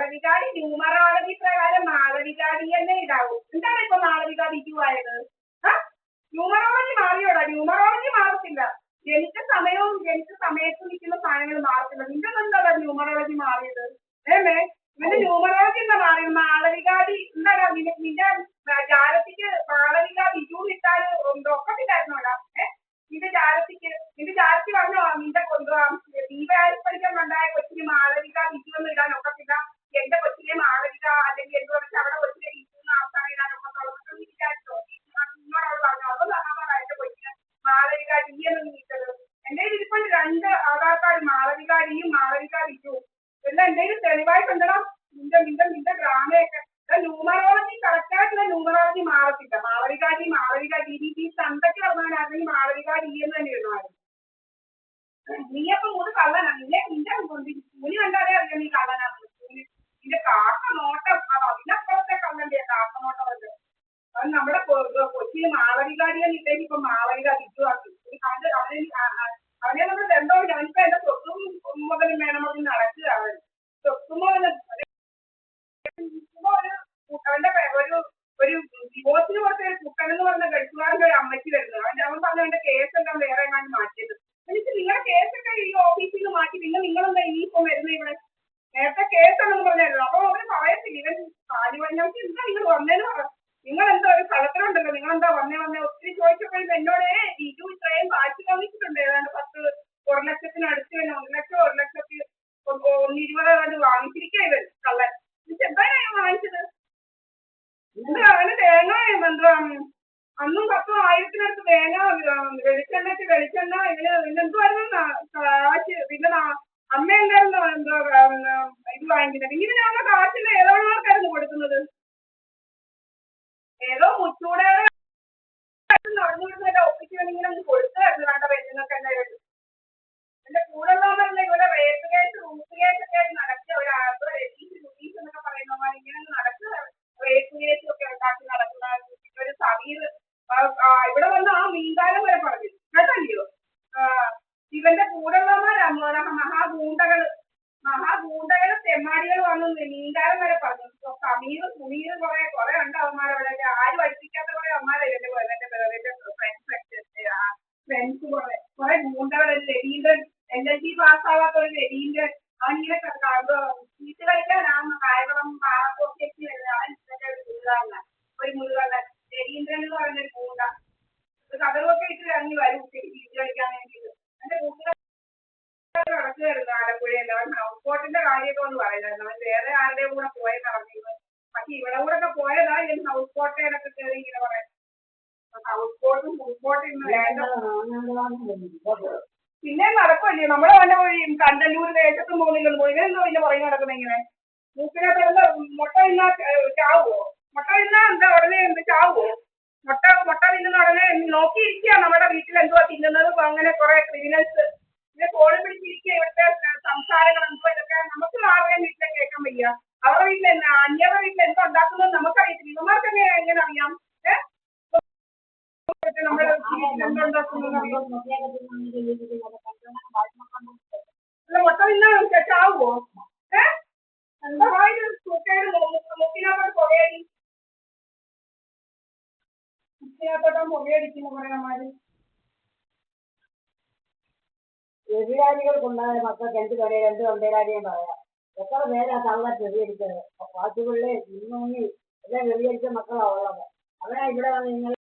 മാളവികാരി numerology പ്രകാരം മാളവികാരി തന്നെ ഇടാവൂ. എന്താണ് ഇപ്പൊ മാളവിക ബിജു ആയത്? ന്യൂമറോളജി മാറിയോടാ? ന്യൂമറോളജി മാറത്തില്ല. ജനിച്ച സമയത്ത് നിൽക്കുന്ന സാധനങ്ങൾ മാറത്തില്ല. നിന്റെ എന്താ ന്യൂമറോളജി മാറിയത്? ഇവന്റെ ന്യൂമറോളജി എന്താ മാറിയത്? മാളവികാരി എന്താടാ നിന്റെ ജാലത്തിക്ക് മാളവിക ബിജു ഇട്ടാൽ ഒക്കത്തില്ലായിരുന്നോടാ? നിന്റെ ജാലത്തി പറഞ്ഞോ നിന്റെ ദീപാരിപ്പടിക്കാൻ ഉണ്ടായ കൊച്ചിന് മാളവിക ബിജു ഒന്നും ഇടാൻ ഒക്കത്തില്ല, എന്റെ കൊച്ചിനെ മാളവിക അല്ലെങ്കിൽ എന്ത് പറഞ്ഞാൽ അവിടെ കൊച്ചിനെ ബിജു ആൾക്കാരെ ഇടാൻ ഒക്കത്തുള്ളൂ വിചാരിച്ചോ? നിങ്ങളോട് പറഞ്ഞോ? അതോ സഹമാണ് എന്റെ കൊച്ചിന് മാളവിക ഡി എന്ന് നീട്ടത്? എന്റെ ഇരിപ്പുണ്ട് 2 ആധാർ കാർഡ്, മാളവിക ഡിയും മാളവിക ബിജുവും. എല്ലാം എന്തെങ്കിലും തെളിവായിട്ടുണ്ടോ? നിന്റെ ഡ്രാമയൊക്കെ ന്യൂമറോളജി കറക്റ്റായിട്ടുള്ള ന്യൂമറോളജി മാറത്തില്ല. മാളവിക ഡി മാളവിക ഡി സന്തൊക്കെ പറഞ്ഞാൽ മാളവിക ഡി എന്ന് തന്നെ ഇടണമായിരുന്നു. നീയപ്പം മൂന്ന് കള്ളനാ. നിന്റെ കൂലി കണ്ടാലേ അറിയാം നീ കള്ളനാണ്. നിന്റെ കാക്ക നോട്ടം അതിനപ്പുറത്തെ കള്ളന്റെ കാക്ക നോട്ടം. അത് നമ്മുടെ കൊച്ചിന് മാളവികാരിയെന്ന് ഇട്ടേക്ക് ഇപ്പൊ മാളവിക ബിജു ആക്കി. അവനെ നമ്മൾ എന്തോ ഞാനിപ്പോ എന്റെ സ്വത്തും മുതലും വേണമെന്ന് നടക്കുക. അവൻ സ്വത്തുമോ അവന്റെ ഒരു ഡിവോഴ്സിന് കൊടുത്ത കുട്ടനെന്ന് പറഞ്ഞ ഗൾഫുകാരന്റെ ഒരു അമ്മയ്ക്ക് വരുന്നത്. അവൻ പറഞ്ഞ അവന്റെ കേസെല്ലാം വേറെ എങ്ങാണ്ട് മാറ്റിയത്. എന്നിട്ട് നിങ്ങളുടെ കേസൊക്കെ ഈ ഓഫീസിൽ നിന്ന് മാറ്റി നിങ്ങളെന്താ ഇനിയിപ്പം വരുന്നത് ഇവിടെ? നേരത്തെ കേസാണെന്ന് പറഞ്ഞായിരുന്നു. അപ്പൊ അവര് പറയത്തില്ല ഇവൻ ഞങ്ങൾക്ക് എന്താ നിങ്ങൾ വന്നേന്ന് പറ. നിങ്ങൾ എന്താ ഒരു സ്ഥലത്തിലുണ്ടല്ലോ, നിങ്ങളെന്താ വന്നേ ഒത്തിരി ചോദിച്ചപ്പോഴും എന്നോട് ബിജു ഇത്രയും കാശ് വാങ്ങിച്ചിട്ടുണ്ട്. ഏതാണ്ട് 1 ലക്ഷത്തിന് അടുത്ത് തന്നെ 1 ലക്ഷം 1,20,000 വാങ്ങിച്ചിരിക്കുക ഇവൻ കള്ളൻ. എന്താണ് വാങ്ങിച്ചത്? എന്താ അവന് തേങ്ങ അന്നും 10,000-ത്തിനടുത്ത് തേങ്ങ, വെളിച്ചെണ്ണ ഇവനെന്തുവായിരുന്നു കാശ്. പിന്നെ അമ്മ എന്തായിരുന്നു ഇത് വാങ്ങിക്കുന്നത്. ഇങ്ങനെയുള്ള കാശിന് ഏതോണമാർക്കായിരുന്നു കൊടുക്കുന്നത്. ഏതോ മുച്ചൂടെ നടന്നുകൊടുക്കുന്ന ഒപ്പിച്ചിങ്ങനെ കൊടുത്തായിരുന്നു വേണ്ട പെണ്ണുങ്ങൾക്ക്. എന്റെ കൂടെ ഉള്ളവരല്ലേ ഇവിടെ റേപ്പ് കേസ് റൂട്ട് കേസൊക്കെ ആയിട്ട് നടക്കുക. രതീഷ് എന്നൊക്കെ പറയുന്നവന്മാർ ഇങ്ങനെ നടക്കുക. റേപ്പ് കേസൊക്കെ ഉണ്ടാക്കി നടക്കുന്ന ഒരു സമീർ ഇവിടെ വന്ന് ആ മീൻകാലം വരെ പറഞ്ഞു കേട്ടല്ലോ. ഇവന്റെ കൂടെ ഉള്ളവന്മാരാ മഹാഗൂണ്ടകള് തെമ്മാടികൾ വന്നു മീൻകാലം വരെ പറഞ്ഞു. സമീർ സുമീർ കുറെ ഉണ്ട് അവന്മാരവിടെ. ആരും പഠിപ്പിക്കാത്ത കുറെ അവന്മാരല്ലേ ഫ്രണ്ട്സ് കുറെ ഗൂണ്ടകൾ. രവീന്ദ്രൻ LLB പാസ്സാവാത്ത ഒരു രവീന്ദ്രൻ അവനിങ്ങനെ ചീട്ട് കളിക്കാനാണ് കായകുളം പാറക്കോട്ടേക്ക് വരുന്നത്. അവൻ ഒരു മുഴുവൻ രവീന്ദ്രൻ എന്ന് പറഞ്ഞൊരു ഗൂണ്ട കഥകളൊക്കെ ഇട്ട് ഇറങ്ങി വരും ചീട്ട് കളിക്കാൻ വേണ്ടിയിട്ട്. എന്റെ കൂട്ടുകാർ നടക്കുകയായിരുന്നു ആലപ്പുഴയിൽ. അവൻ ഹൗസ് ബോട്ടിന്റെ കാര്യമൊക്കെ ഒന്ന് പറയുന്നത്. അവൻ വേറെ ആരുടെ കൂടെ പോയത് നടന്നിരുന്നു. പക്ഷെ ഇവിടെ കൂടെ ഒക്കെ പോയതാ ഞാൻ ഹൗസ് ബോട്ടേലൊക്കെ കയറി ഇങ്ങനെ പറയാം. ഹൗസ് ബോട്ടും ഫുഡ് ബോട്ടും പിന്നെ നടക്കുമല്ലേ നമ്മളെ വല്ല കണ്ടല്ലൂർ ദേശത്തും പോകുന്നില്ലെന്ന് പോയി. ഇവരെന്തോ പിന്നെ പുറകെ നടക്കുന്നത് ഇങ്ങനെ മൂക്കിനകത്ത് എന്താ മുട്ട തിന്നാ ചാവുമോ? മുട്ട തിന്നാ എന്താ ഉടനെ ചാവുമോ? മുട്ട തിന്നുന്ന ഉടനെ നോക്കിയിരിക്കുക നമ്മുടെ വീട്ടിൽ എന്തുവാ തിന്നുന്നത്. അങ്ങനെ കുറെ ക്രിമിനൽസ് പിന്നെ ഫോണിൽ പിടിച്ചിരിക്കുക. ഇവിടുത്തെ സംസാരങ്ങൾ എന്തോ ഇതൊക്കെ നമുക്ക് ആരുടെ വീട്ടിലെ കേൾക്കാൻ വയ്യ. അവരുടെ വീട്ടിൽ അന്യരുടെ വീട്ടിൽ എന്തോ ഉണ്ടാക്കുന്നത് നമുക്കറിയത്തില്ല. ഇവന്മാർക്ക് എങ്ങനെ അറിയാം? നമ്മുടെ മുട്ട തിന്നാ ചാവുമോ? എന്താ മൂക്കിനകത്തോട്ട് പുകയടിക്കുന്നു പറയമാര്. എതിരാളികൾക്കുണ്ടായ മക്കൾക്ക് 2 തൊണ്ടയിലാരെയും പറയാം. എത്ര പേരാ തള്ള ചെറിയടിച്ചത്. പാച്ചുപിള്ളേ ഇന്നൂങ്ങി എല്ലാം വെളിയടിച്ച മക്കളാ ഉള്ളത്. അവരാ ഇവിടെ വന്ന് നിങ്ങൾ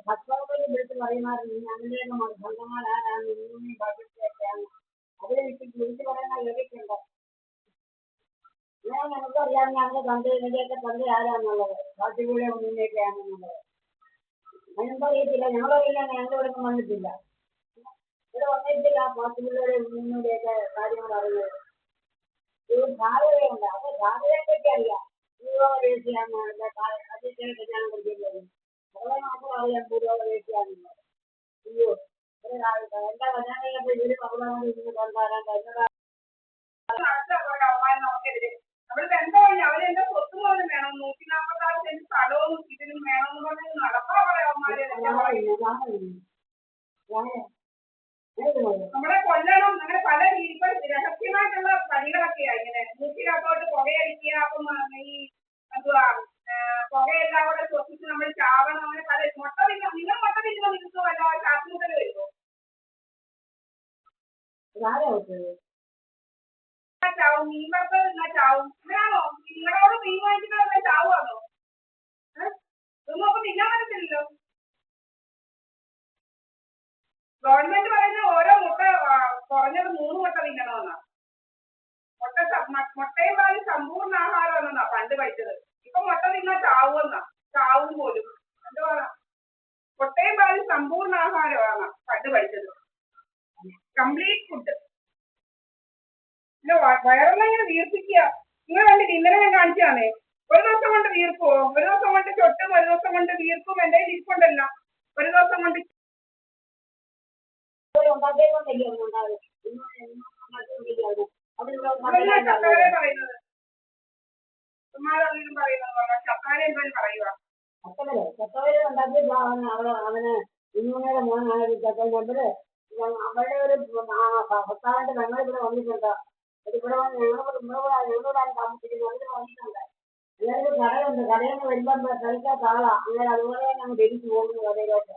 ഭക്ഷണത്തിൽ വിളിച്ച് പറയുമായിരുന്നു അങ്ങനെയൊക്കെ സ്വന്തമാരാണ് ഇന്നൂങ്ങി ഭക്ഷണത്തെയൊക്കെയാണ് അവരെ വിളിച്ച് പറയുന്ന കേട്ടിട്ടുണ്ട്. അങ്ങനെ നമുക്കറിയാം ഞങ്ങളുടെ തന്തയൊക്കെ തന്ത ആരാന്നുള്ളത്, പാച്ചുപിള്ളേ മുന്നിലേക്കാണെന്നുള്ളത്. അതിനെന്താ അറിയത്തില്ല. ഞങ്ങളറിയില്ല. ഞങ്ങളുടെ ഇവിടെ ഒന്നും വന്നിട്ടില്ല. ഇവിടെ വന്നിട്ടില്ല. പാച്ചുപിള്ളയുടെ മുന്നിലേക്ക് കാര്യങ്ങൾ അറിയുന്നത് ഒരു ധാരതയുണ്ട്. അപ്പൊ ധാരതയെപ്പറ്റി അറിയാം. പൂർവ്വദേശിയാണ് അതിന്റെ കല്യാണം കഴിക്കുന്നത്. വളരെ മാത്രം അറിയാം പൂർവ്വദേശിയാണെന്നുള്ളത്. അയ്യോ എന്റെ കല്യാണത്തെ ഇവര് പകർന്നു ഇന്ന് കൊണ്ടുവരാണ്ട് എന്നോട് അവരെന്താ സ്വത്ത് പോലും വേണം. 146 സെന്റ് സ്ഥലവും ഇതിനും വേണമെന്ന് പറഞ്ഞ് നടപ്പാ പറയാവന്മാര്. നമ്മളെ കൊല്ലണം. അങ്ങനെ പല രീതികൾ ഇതാരാ വെച്ചത്? ചാവും മീൻ വറുത്തത് നിന്നാ ചാവും ഇങ്ങനാണോ നിങ്ങളോട് മീൻ വാങ്ങിച്ചിട്ട് ചാവുവാണോ? ഇതൊന്നും അപ്പൊ തിന്നാൻ പറ്റത്തില്ലല്ലോ. ഗവൺമെന്റ് പറയുന്ന ഓരോ മുട്ട കുറഞ്ഞത് 3 മുട്ട തിന്നണമെന്നാ. മുട്ടയും പാലും സമ്പൂർണ്ണ ആഹാരം എന്നാ പണ്ട് പഠിച്ചത്. ഇപ്പൊ മുട്ട തിന്നാ ചാവുമെന്നാ. ചാവും പോലും. എന്തുവാ മുട്ടയും പാലും സമ്പൂർണ്ണ ആഹാരമാണ് പണ്ട് പഠിച്ചത്. Complete food. വയറെല്ലാം ഇങ്ങനെ വീർപ്പിക്കുക. നിങ്ങൾ കണ്ടിട്ട് ഇന്നലെ ഞാൻ കാണിച്ചാന്നേ. ഒരു ദിവസം കൊണ്ട് വീർക്കുവോ? ഒരു ദിവസം കൊണ്ട് ചൊട്ടും ഒരു ദിവസം കൊണ്ട് വീർക്കും. എന്റെ ഇരിപ്പുണ്ടല്ലോ ഒരു ദിവസം കൊണ്ട്. പറയുന്നത് ഉമ്മാരെന്തെങ്കിലും പറയുന്നത് ചപ്പാൻ എന്തെങ്കിലും പറയുക. ചക്കവര് ഉണ്ടാക്കി അവന് ഇന്നൂടെ മോനാണ് ചക്കവര് അവരുടെ ഒരു ഭർത്താവിന്റെ ഞങ്ങളിവിടെ വന്നിട്ടുണ്ട്. ഇവിടെ ഞങ്ങളോടാണ് താമസിക്കുന്നത്. അവര് വന്നിട്ടുണ്ട്. എല്ലാവരും കടയുണ്ട്. കടയിൽ നിന്ന് വരുമ്പം കഴിക്കാത്ത ആളാ. അങ്ങനെ അതുപോലെ ഞങ്ങൾ തിരിച്ചു പോകുന്നു കടയിലോട്ട്.